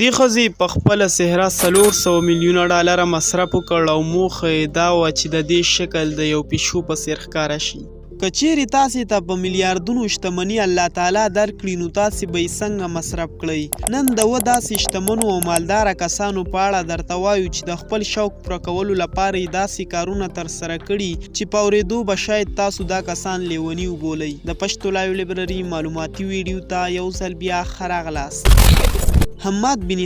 دې ښځې په خپله څهره 400 میلیونه ډالره مصرف وکړ او موخه یې دا وه چې د دې شکل د یو پیشو په څېر ښکاره شي. که چیرې تاسې ته په میلیاردونو شتمني الله تعالی درکړي نو تاسې به یې څنګه مصرف کړئ؟ نن د داسې شتمنو او مالداره کسانو په اړه درته وایو چې د خپل شوق پوره کولو لپاره یې داسې کارونه ترسره کړي چې په اورېدو به شاید تاسو دا کسان لیوني وبولئ. د پشتو لایو لایبرري معلوماتي ویډیو ته یو ځل بیا ښه راغلاست. حماد بن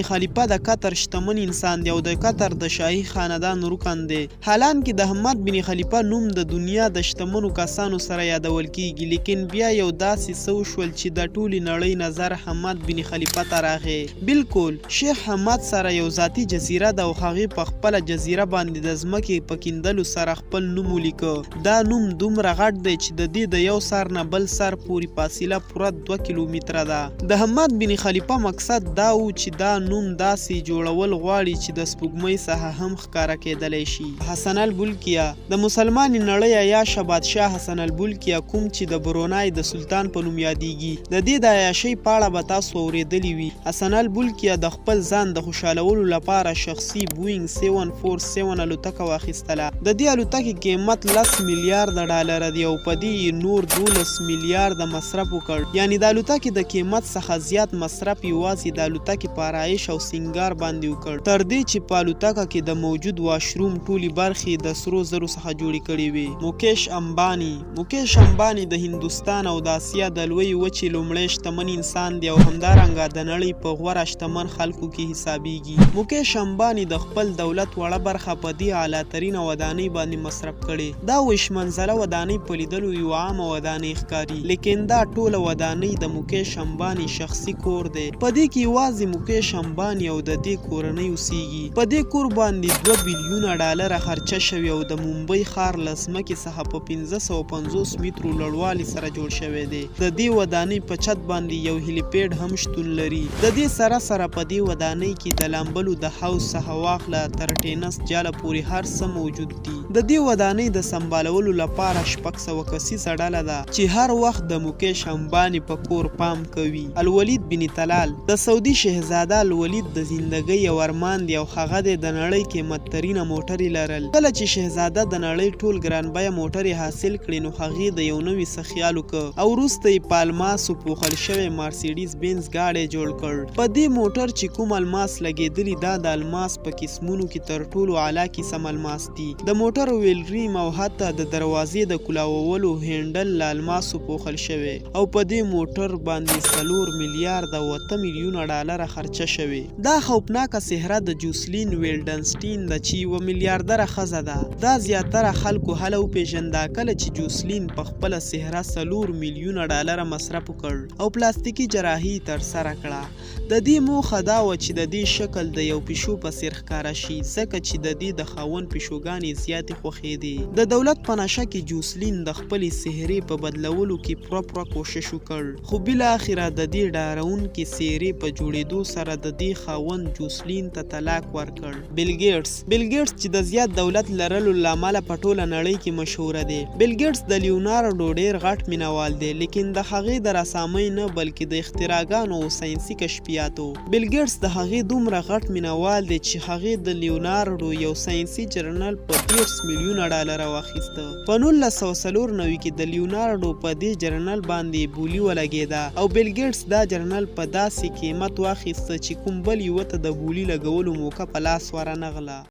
خلیفه د قطر شتمن انسان دی او د قطر د شاهي خاندان رکن دی. حالانکه د حماد بن خلیفه نوم د دنیا د شتمنو کسانو سره یادول کیږي، لیکن بیا یو داسې څه وشول چې د ټولې نړۍ نظر حماد بن خلیفه ته راغی. بالکل شیخ حماد سره یو ذاتي جزیره ده او هغې په خپله جزیره باندې د ځمکې په کیندلو سره خپل نوم ولیکه. دا نوم دومره غټ دی چې د دې د یو سر نه بل سر پورې فاصله پوره 2 کیلومتره ده. د حماد بن خلیفه مقصد دا و چې دا نوم داسې جوړول غواړي چې د سپوږمۍ څخه هم ښکاره کیدلی شي. حسن البلکیه د مسلمانې نړۍ عیاشه بادشاه حسن البلکیه کوم چې د برونای د سلطان په نوم یادیږي، د دې د عیاشۍ په اړه به تاسو اورېدلي وي. حسن البلکیه د خپل ځان د خوشحالولو لپاره شخصي بوینګ 747 الوتکه واخیستله. د دې الوتکې قیمت 10 میلیارده ډالره دی او په دې نور 12 میلیارده مصرف وکړ. یعنې د الوتکې د قیمت څخه زیات مصرف یوازې د الوتکې په آرایش او سینګار باندې وکړ، تر دې چې په الوتکه کې د موجود واشروم ټولې برخې د سرو زرو څخه جوړې کړې وې. موکیش امباني د هندوستان او د اسیا د لویې وچې لومړی شتمن انسان دی او همدارنګه د نړۍ په غوره شتمن خلکو کې حسابیږي. موکیش امباني د خپل دولت وړه برخه په دې اعلیترینه ودانۍ باندې مصرف کړې. دا ویش منزله ودانۍ په لیدلو یوه عامه ودانۍ ښکاري، لیکن دا ټوله ودانۍ د موکیش امباني شخصي کور دی. په دې کې یوازې موکیش امباني او د دې کورنۍ اوسیږي. په دې کور باندې 2 بیلیونه ډالره خرچه شوې او د ممبۍ ښار له ځمکې څخه په 550 مترو لوړوالي سره جوړ شوی دی. د دې ودانۍ په چت باندې یو هیلیپیډ هم شتون لري. د دې سره په دې ودانۍ کې د لامبلو د حوض څخه واخله تر ټینس جاله پورې هر څه موجود دي. د دې ودانۍ د سمبالولو لپاره 600 کسیزه ډله ده چې هر وخت د موکیش امباني په کور پام کوي. الولید بن طلال د سعودي شهزاده الولید د زندګۍ یو ارمان دی او هغه د نړۍ قیمت ترینه موټرې لرل. کله چې شهزاده د نړۍ ټول ګران بیه موټرې حاصل کړې نو هغې د یو نوي څه خیال وکړ او وروسته یې په الماسو پوښل شوی مارسیډیز بینز ګاډی جوړ کړ. په دې موټر چې کوم الماس لګېدلي دا د الماس په قسمونو کې تر ټولو اعلی قسم الماس دي. د موټر ویل ریم او حتی د دروازې د کلاوولو هینډل له الماسو پوښل شوی او په دې موټر باندې 4 میلیارده 8 میلیونه ډالره خرچه شوې. دا خوفناکه څهره د جوسلین ویلډنسټین ده چې یوه میلیاردره ښځه ده. دا زیاتره خلکو هله وپېژنده کله چې جوسلین په خپله څهره 4 میلیونه ډالره مصرف وکړ او پلاستیکي جراحي یې ترسره کړه. د دې موخه دا وه چې د دې شکل د یو پیشو په څېر ښکاره شي، ځکه چې د دې د خاوند پیشوګانې زیاتې خوښېدې. د دولت په نشه کې جوسلین د خپلې څهرې په بدلولو کې پوره کوشش وکړ، خو بالاخره د دې ډارونکې څېرې په جوړېدو سره د دې خاوند جوسلین ته طلاق ورکړ. بیل ګیټس چې د زیات دولت لرلو له امله په ټوله نړۍ کې مشهوره دی. بیل ګیټس د لیونارډو ډېر غټ مینوال دی، لیکن د هغې د رسامۍ نه بلکې د اختراګانو او ساینسي کشفیاتو. بیل ګیټس د هغې دومره غټ مینوال دی چې هغې د لیونارډو یو ساینسي جرنل په 30 میلیونه ډالره واخیسته. په 1994 کې د لیونارډو په دې جرنل باندې بولي ولګېده او بیل ګیټس دا جرنل په داسې قیمت واخیسته چې کوم بل یوه ته د بولي لګولو موقع په لاس ورنغله.